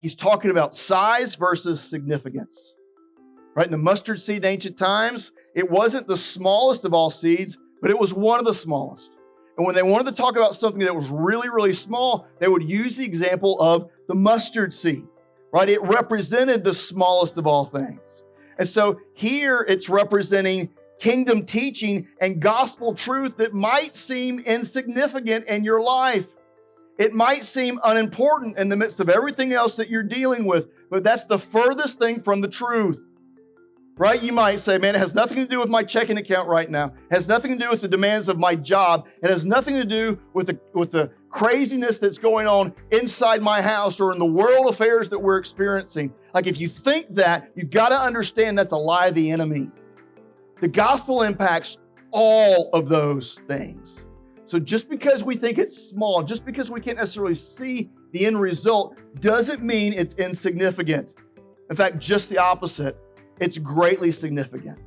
He's talking about size versus significance. Right? In the mustard seed in ancient times, it wasn't the smallest of all seeds, but it was one of the smallest. And when they wanted to talk about something that was really, really small, they would use the example of the mustard seed. Right? It represented the smallest of all things. And so here it's representing kingdom teaching and gospel truth that might seem insignificant in your life. It might seem unimportant in the midst of everything else that you're dealing with, but that's the furthest thing from the truth. Right? You might say, man, it has nothing to do with my checking account right now. It has nothing to do with the demands of my job. It has nothing to do with the craziness that's going on inside my house or in the world affairs that we're experiencing. Like if you think that, you've got to understand that's a lie of the enemy. The gospel impacts all of those things. So just because we think it's small, just because we can't necessarily see the end result, doesn't mean it's insignificant. In fact, just the opposite. It's greatly significant.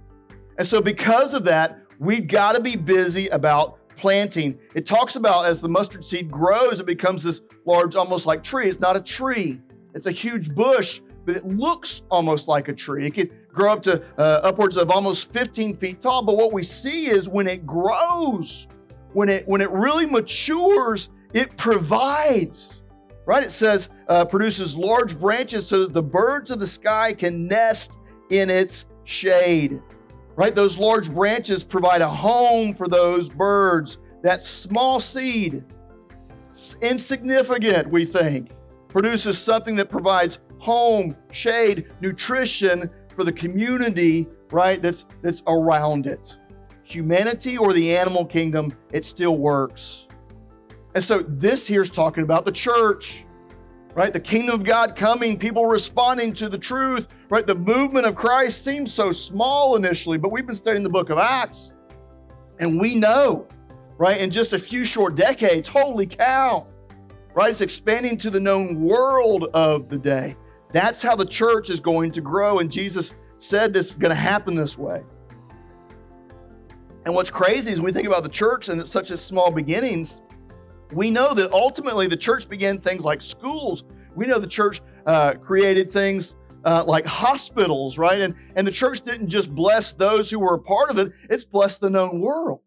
And so because of that, we've got to be busy about planting. It talks about as the mustard seed grows, it becomes this large, almost like tree. It's not a tree. It's a huge bush, but it looks almost like a tree. It could grow up to upwards of almost 15 feet tall. But what we see is when it grows, when it really matures, it provides. Right? It says produces large branches so that the birds of the sky can nest in its shade, right? Those large branches provide a home for those birds. That small seed, insignificant, we think, produces something that provides home, shade, nutrition for the community, right? That's around it. Humanity or the animal kingdom, it still works. And so this here's talking about the church. Right? The kingdom of God coming, people responding to the truth, right? The movement of Christ seems so small initially, but we've been studying the book of Acts, and we know, right, in just a few short decades, holy cow, right? It's expanding to the known world of the day. That's how the church is going to grow, and Jesus said this is going to happen this way. And what's crazy is when we think about the church and it's such a small beginnings, we know that ultimately the church began things like schools. We know the church created things like hospitals, right? And the church didn't just bless those who were a part of it, it's blessed the known world.